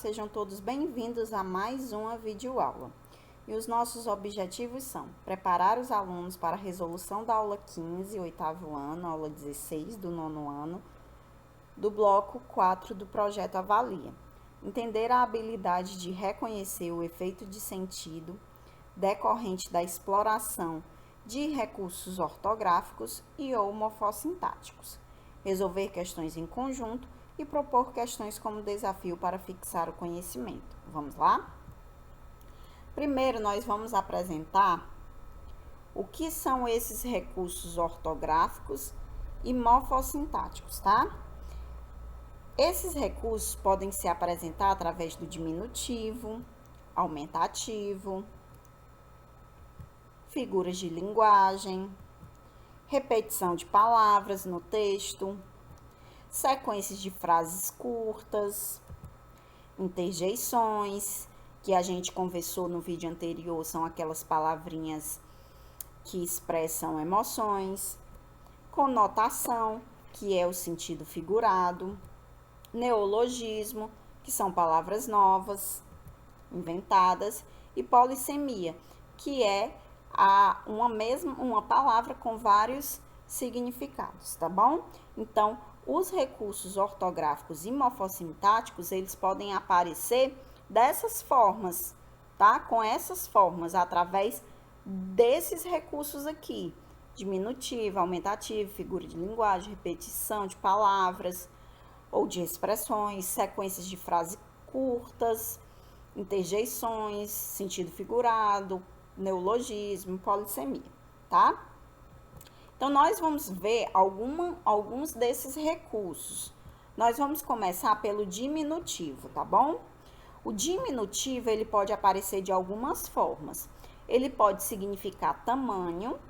sejam todos bem-vindos a mais uma videoaula. E os nossos objetivos são preparar os alunos para a resolução da aula 15, oitavo ano, aula 16 do nono ano, do bloco 4 do projeto Avalia. Entender a habilidade de reconhecer o efeito de sentido decorrente da exploração de recursos ortográficos e ou morfossintáticos. Resolver questões em conjunto e propor questões como desafio para fixar o conhecimento. Vamos lá? Primeiro, nós vamos apresentar o que são esses recursos ortográficos e morfossintáticos, tá? Esses recursos podem se apresentar através do diminutivo, aumentativo, figuras de linguagem, repetição de palavras no texto, sequências de frases curtas, interjeições, que a gente conversou no vídeo anterior, são aquelas palavrinhas que expressam emoções, conotação, que é o sentido figurado, neologismo, que são palavras novas, inventadas, e polissemia, que é uma palavra com vários significados, tá bom? Então, os recursos ortográficos e morfossintáticos, eles podem aparecer dessas formas, tá? Com essas formas, através desses recursos aqui: diminutivo, aumentativo, figura de linguagem, repetição de palavras ou de expressões, sequências de frases curtas, interjeições, sentido figurado, neologismo, polissemia, tá? Então, nós vamos ver alguns desses recursos. Nós vamos começar pelo diminutivo, tá bom? O diminutivo, ele pode aparecer de algumas formas. Ele pode significar tamanho,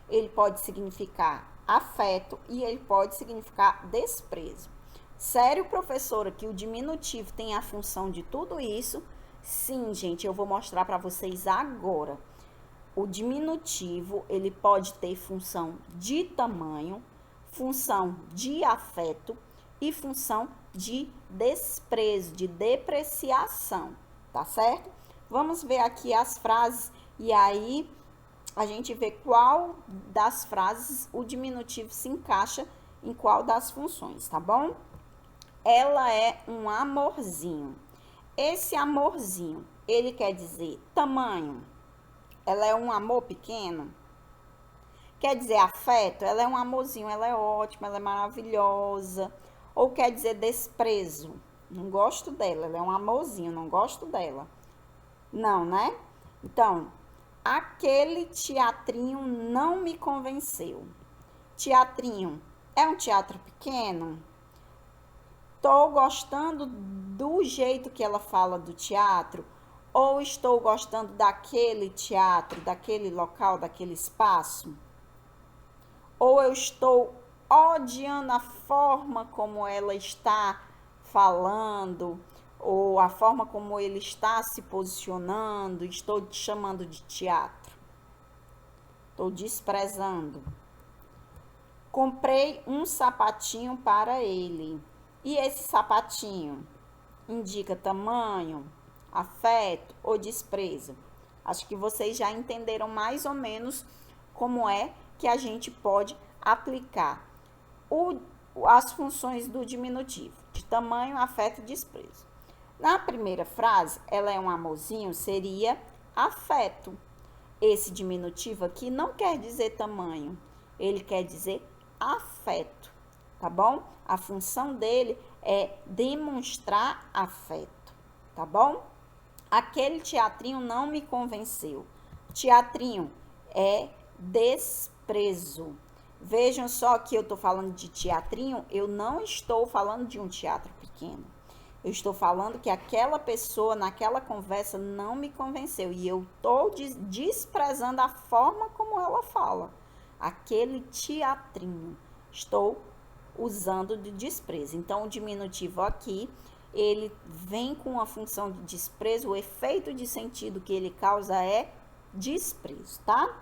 ele pode significar afeto e ele pode significar desprezo. Sério, professora, que o diminutivo tem a função de tudo isso? Sim, gente, eu vou mostrar para vocês agora. O diminutivo, ele pode ter função de tamanho, função de afeto e função de desprezo, de depreciação, tá certo? Vamos ver aqui as frases e aí a gente vê qual das frases o diminutivo se encaixa em qual das funções, tá bom? Ela é um amorzinho. Esse amorzinho, ele quer dizer tamanho. Ela é um amor pequeno? Quer dizer afeto? Ela é um amorzinho, ela é ótima, ela é maravilhosa. Ou quer dizer desprezo? Não gosto dela, ela é um amorzinho, não gosto dela. Não, né? Então, aquele teatrinho não me convenceu. Teatrinho é um teatro pequeno? Estou gostando do jeito que ela fala do teatro? Ou estou gostando daquele teatro, daquele local, daquele espaço? Ou eu estou odiando a forma como ela está falando, ou a forma como ele está se posicionando, estou te chamando de teatro? Estou desprezando. Comprei um sapatinho para ele. E esse sapatinho indica tamanho, afeto ou desprezo? Acho que vocês já entenderam mais ou menos como é que a gente pode aplicar as funções do diminutivo, de tamanho, afeto e desprezo. Na primeira frase, ela é um amorzinho, seria afeto. Esse diminutivo aqui não quer dizer tamanho, ele quer dizer afeto, tá bom? A função dele é demonstrar afeto, tá bom? Aquele teatrinho não me convenceu. Teatrinho é desprezo. Vejam só que eu estou falando de teatrinho, eu não estou falando de um teatro pequeno. Eu estou falando que aquela pessoa naquela conversa não me convenceu e eu estou desprezando a forma como ela fala. Aquele teatrinho. Estou usando de desprezo. Então, o diminutivo aqui, ele vem com a função de desprezo, o efeito de sentido que ele causa é desprezo, tá?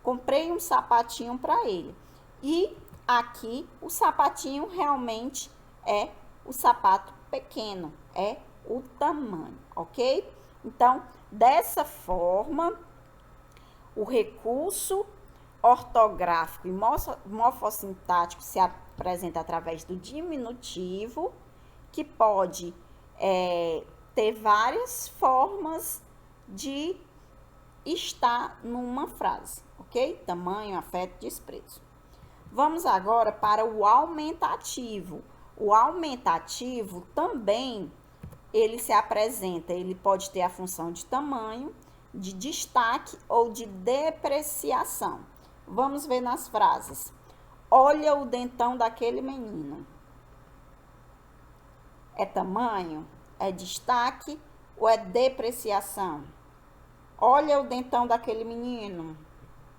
Comprei um sapatinho para ele. E aqui, o sapatinho realmente é o sapato pequeno, é o tamanho, ok? Então, dessa forma, o recurso ortográfico e morfossintático se apresenta através do diminutivo, que pode ter várias formas de estar numa frase, ok? Tamanho, afeto, desprezo. Vamos agora para o aumentativo. O aumentativo também, ele se apresenta, ele pode ter a função de tamanho, de destaque ou de depreciação. Vamos ver nas frases. Olha o dentão daquele menino. É tamanho? É destaque ou é depreciação? Olha o dentão daquele menino.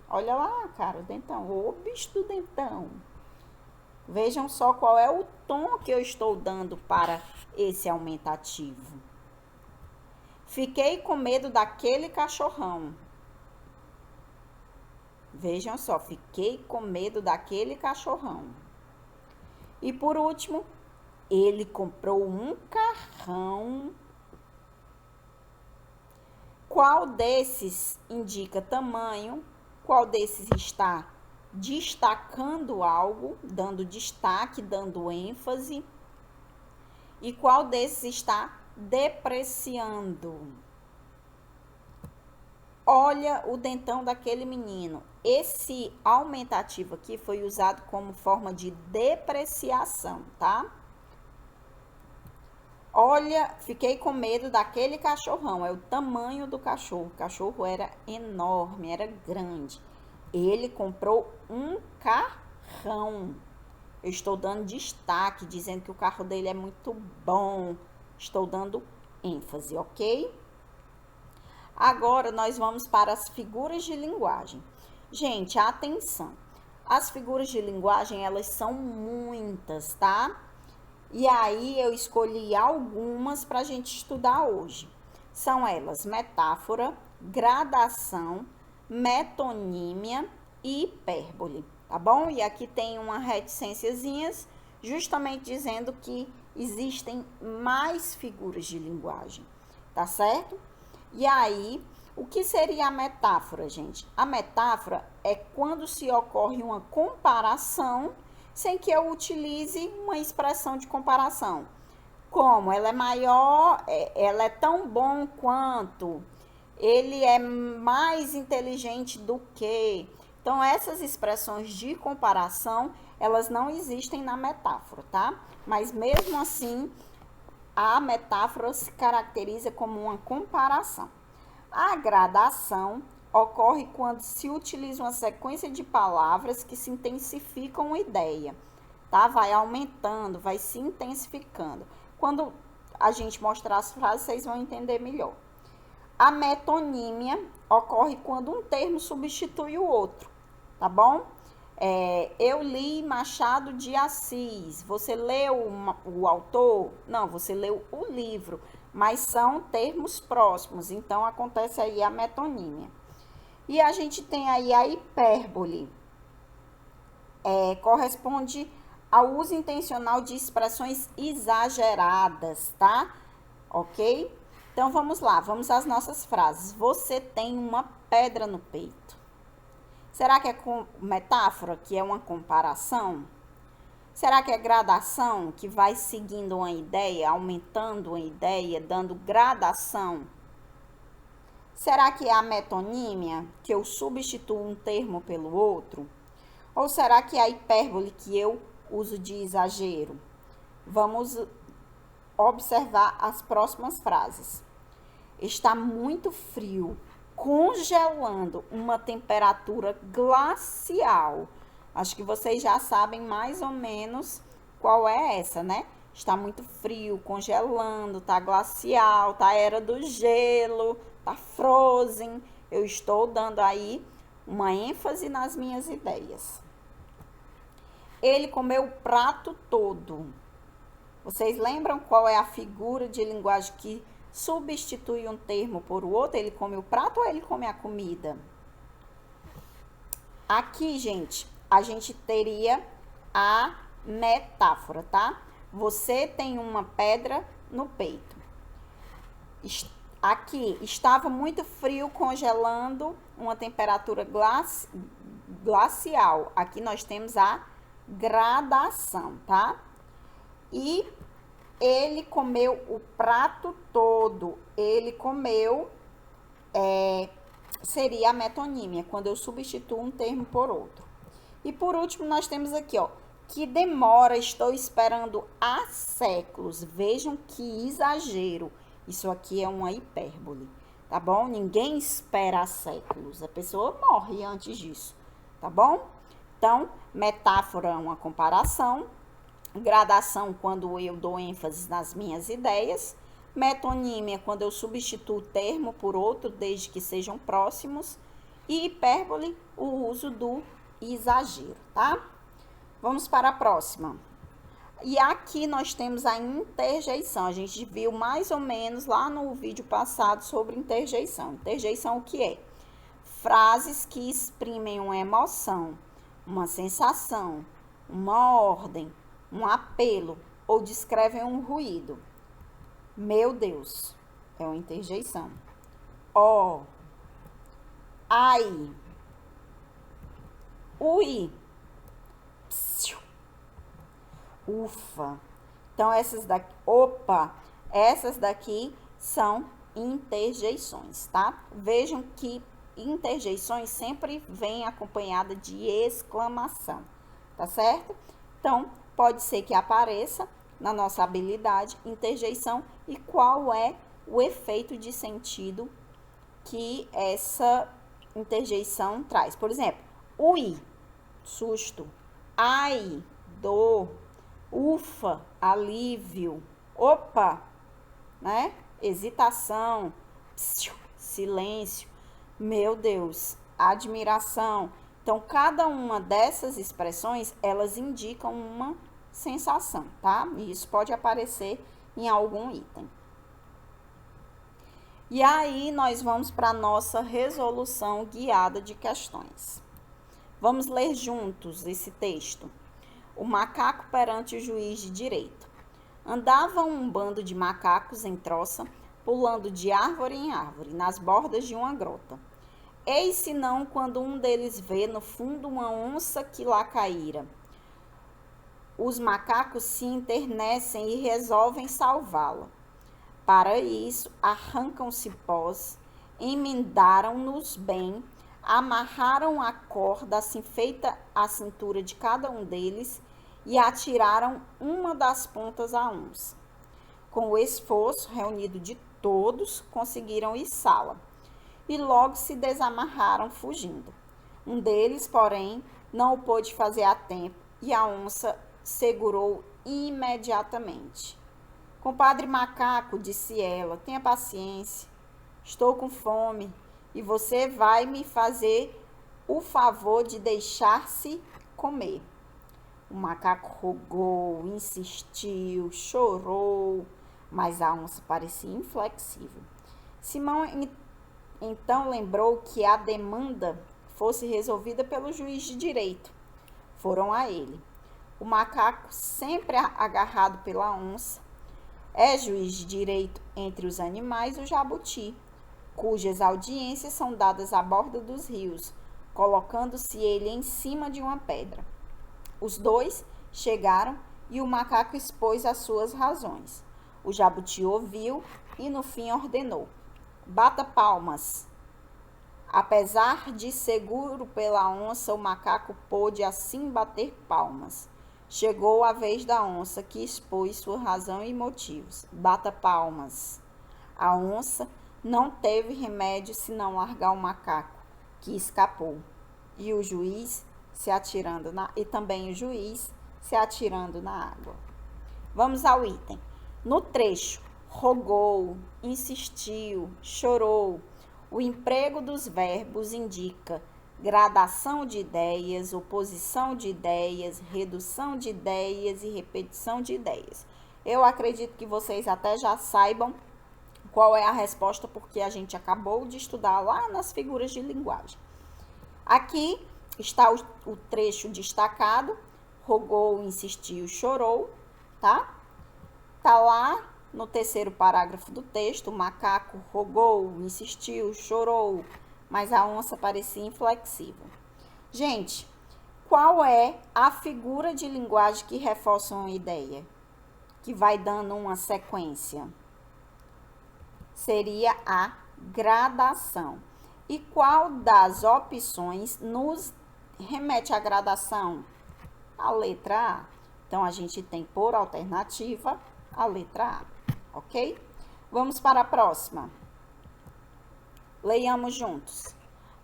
Olha lá, cara, o dentão. O bicho do dentão. Vejam só qual é o tom que eu estou dando para esse aumentativo. Fiquei com medo daquele cachorrão. Vejam só, fiquei com medo daquele cachorrão. E por último, ele comprou um carrão. Qual desses indica tamanho? Qual desses está destacando algo, dando destaque, dando ênfase? E qual desses está depreciando? Olha o dentão daquele menino. Esse aumentativo aqui foi usado como forma de depreciação, tá? Olha, fiquei com medo daquele cachorrão. É o tamanho do cachorro. O cachorro era enorme, era grande. Ele comprou um carrão. Eu estou dando destaque, dizendo que o carro dele é muito bom. Estou dando ênfase, ok? Agora, nós vamos para as figuras de linguagem. Gente, atenção. As figuras de linguagem, elas são muitas, tá? E aí, eu escolhi algumas para a gente estudar hoje. São elas metáfora, gradação, metonímia e hipérbole, tá bom? E aqui tem uma reticênciazinhas, justamente dizendo que existem mais figuras de linguagem, tá certo? E aí, o que seria a metáfora, gente? A metáfora é quando se ocorre uma comparação sem que eu utilize uma expressão de comparação. Como? Ela é maior, ela é tão bom quanto, ele é mais inteligente do que. Então, essas expressões de comparação, elas não existem na metáfora, tá? Mas mesmo assim, a metáfora se caracteriza como uma comparação. A gradação ocorre quando se utiliza uma sequência de palavras que se intensificam uma ideia, tá? Vai aumentando, vai se intensificando. Quando a gente mostrar as frases, vocês vão entender melhor. A metonímia ocorre quando um termo substitui o outro, tá bom? Eu li Machado de Assis. Você leu o autor? Não, você leu o livro, mas são termos próximos, então acontece aí a metonímia. E a gente tem aí a hipérbole, corresponde ao uso intencional de expressões exageradas, tá? Ok? Então, vamos lá, vamos às nossas frases. Você tem uma pedra no peito. Será que é com metáfora, que é uma comparação? Será que é gradação, que vai seguindo uma ideia, aumentando uma ideia, dando gradação? Será que é a metonímia, que eu substituo um termo pelo outro? Ou será que é a hipérbole, que eu uso de exagero? Vamos observar as próximas frases. Está muito frio, congelando uma temperatura glacial. Acho que vocês já sabem mais ou menos qual é essa, né? Está muito frio, congelando, tá glacial, tá era do gelo, tá frozen. Eu estou dando aí uma ênfase nas minhas ideias. Ele comeu o prato todo. Vocês lembram qual é a figura de linguagem que substitui um termo por outro? Ele come o prato ou ele come a comida? Aqui, gente, a gente teria a metáfora, tá? Você tem uma pedra no peito. Aqui, estava muito frio, congelando, uma temperatura glacial. Aqui nós temos a gradação, tá? E ele comeu o prato todo. Ele comeu, seria a metonímia, quando eu substituo um termo por outro. E por último, nós temos aqui, ó, que demora, estou esperando há séculos. Vejam que exagero. Isso aqui é uma hipérbole, tá bom? Ninguém espera há séculos. A pessoa morre antes disso, tá bom? Então, metáfora é uma comparação. Gradação, quando eu dou ênfase nas minhas ideias. Metonímia, quando eu substituo o termo por outro, desde que sejam próximos. E hipérbole, o uso do exagero, tá? Vamos para a próxima. E aqui nós temos a interjeição. A gente viu mais ou menos lá no vídeo passado sobre interjeição. Interjeição o que é? Frases que exprimem uma emoção, uma sensação, uma ordem, um apelo ou descrevem um ruído. Meu Deus, é uma interjeição. Ó, ai, ui, psiu, ufa. Então, essas daqui, opa, essas daqui são interjeições, tá? Vejam que interjeições sempre vêm acompanhada de exclamação, tá certo? Então, pode ser que apareça na nossa habilidade interjeição e qual é o efeito de sentido que essa interjeição traz. Por exemplo, ui, susto, ai, dor, ufa, alívio, opa, né? Hesitação, psiu, silêncio, meu Deus, admiração. Então, cada uma dessas expressões, elas indicam uma sensação, tá? E isso pode aparecer em algum item. E aí, nós vamos para a nossa resolução guiada de questões. Vamos ler juntos esse texto. O macaco perante o juiz de direito. Andava um bando de macacos em troça, pulando de árvore em árvore, nas bordas de uma grota. Eis senão quando um deles vê no fundo uma onça que lá caíra. Os macacos se enternecem e resolvem salvá-la. Para isso, arrancam cipós, emendaram-nos bem, amarraram a corda assim feita à cintura de cada um deles e atiraram uma das pontas à onça. Com o esforço reunido de todos, conseguiram içá-la e logo se desamarraram fugindo. Um deles, porém, não o pôde fazer a tempo e a onça segurou imediatamente. Compadre macaco, disse ela, tenha paciência. Estou com fome e você vai me fazer o favor de deixar-se comer. O macaco rogou, insistiu, chorou, mas a onça parecia inflexível. Simão então lembrou que a demanda fosse resolvida pelo juiz de direito. Foram a ele. O macaco, sempre agarrado pela onça, é juiz de direito entre os animais o jabuti, cujas audiências são dadas à borda dos rios, colocando-se ele em cima de uma pedra. Os dois chegaram e o macaco expôs as suas razões. O jabuti ouviu e no fim ordenou: bata palmas. Apesar de seguro pela onça, o macaco pôde assim bater palmas. Chegou a vez da onça, que expôs sua razão e motivos. Bata palmas. A onça não teve remédio senão largar o macaco, que escapou. E o juiz se atirando se atirando na água. Vamos ao item. No trecho, rogou, insistiu, chorou. O emprego dos verbos indica gradação de ideias, oposição de ideias, redução de ideias e repetição de ideias. Eu acredito que vocês até já saibam qual é a resposta, porque a gente acabou de estudar lá nas figuras de linguagem. Aqui está o trecho destacado, rogou, insistiu, chorou, tá? Tá lá No terceiro parágrafo do texto, o macaco rogou, insistiu, chorou, mas a onça parecia inflexível. Gente, qual é a figura de linguagem que reforça uma ideia? Que vai dando uma sequência? Seria a gradação. E qual das opções nos remete à gradação? A letra A. Então, a gente tem por alternativa a letra A, ok? Vamos para a próxima. Leiamos juntos.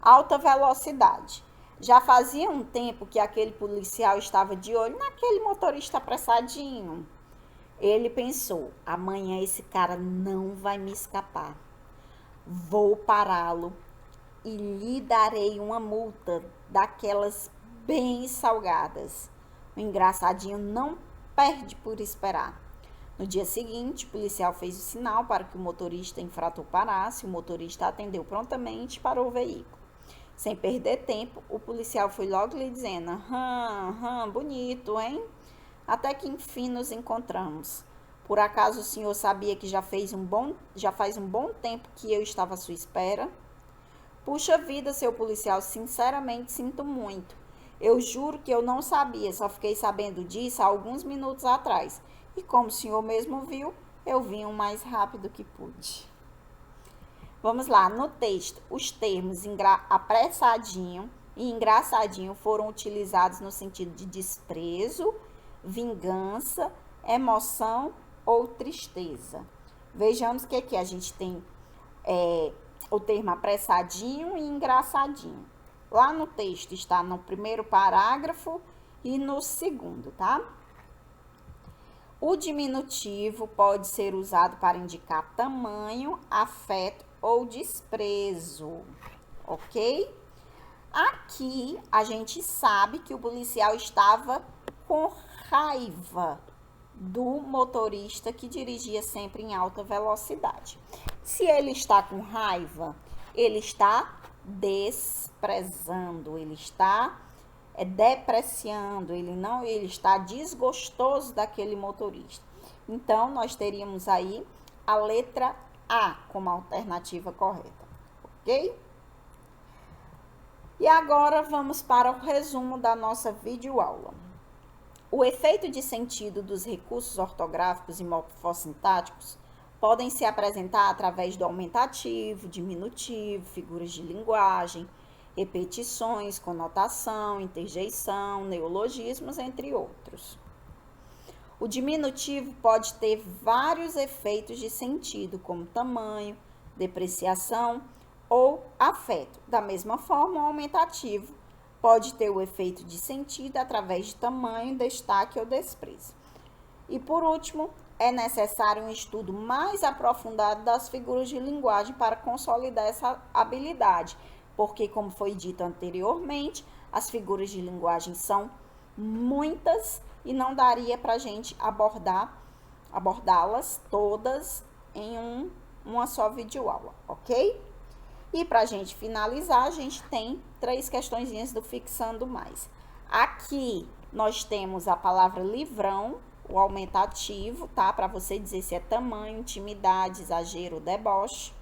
Alta velocidade. Já fazia um tempo que aquele policial estava de olho naquele motorista apressadinho. Ele pensou, amanhã esse cara não vai me escapar. Vou pará-lo e lhe darei uma multa daquelas bem salgadas. O engraçadinho não perde por esperar. No dia seguinte, o policial fez o sinal para que o motorista infrator parasse. O motorista atendeu prontamente e parou o veículo. Sem perder tempo, o policial foi logo lhe dizendo: bonito, hein? Até que enfim nos encontramos. Por acaso o senhor sabia que já faz um bom tempo que eu estava à sua espera? Puxa vida, seu policial, sinceramente sinto muito. Eu juro que eu não sabia, só fiquei sabendo disso há alguns minutos atrás. E como o senhor mesmo viu, eu vim o mais rápido que pude. Vamos lá, no texto, os termos apressadinho e engraçadinho foram utilizados no sentido de desprezo, vingança, emoção ou tristeza. Vejamos que aqui a gente tem o termo apressadinho e engraçadinho. Lá no texto está no primeiro parágrafo e no segundo, tá? O diminutivo pode ser usado para indicar tamanho, afeto ou desprezo, ok? Aqui a gente sabe que o policial estava com raiva do motorista que dirigia sempre em alta velocidade. Se ele está com raiva, ele está desprezando, ele está depreciando, ele está desgostoso daquele motorista. Então, nós teríamos aí a letra A como alternativa correta, ok? E agora vamos para o resumo da nossa videoaula. O efeito de sentido dos recursos ortográficos e morfossintáticos podem se apresentar através do aumentativo, diminutivo, figuras de linguagem, repetições, conotação, interjeição, neologismos, entre outros. O diminutivo pode ter vários efeitos de sentido, como tamanho, depreciação ou afeto. Da mesma forma, o aumentativo pode ter o efeito de sentido através de tamanho, destaque ou desprezo. E por último, é necessário um estudo mais aprofundado das figuras de linguagem para consolidar essa habilidade, porque, como foi dito anteriormente, as figuras de linguagem são muitas e não daria para a gente abordá-las todas em uma só videoaula, ok? E para a gente finalizar, a gente tem 3 questõezinhas do Fixando Mais. Aqui nós temos a palavra livrão, o aumentativo, tá? Para você dizer se é tamanho, intimidade, exagero, deboche.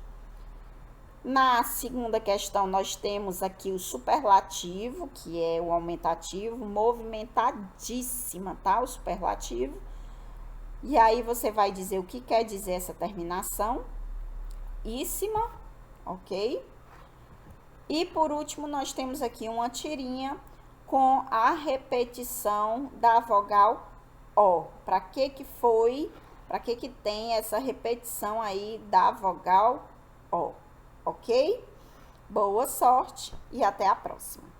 Na segunda questão, nós temos aqui o superlativo, que é o aumentativo, movimentadíssima, tá? O superlativo. E aí, você vai dizer o que quer dizer essa terminação. Íssima, ok? E, por último, nós temos aqui uma tirinha com a repetição da vogal O. Para que tem essa repetição aí da vogal O? Ok? Boa sorte e até a próxima!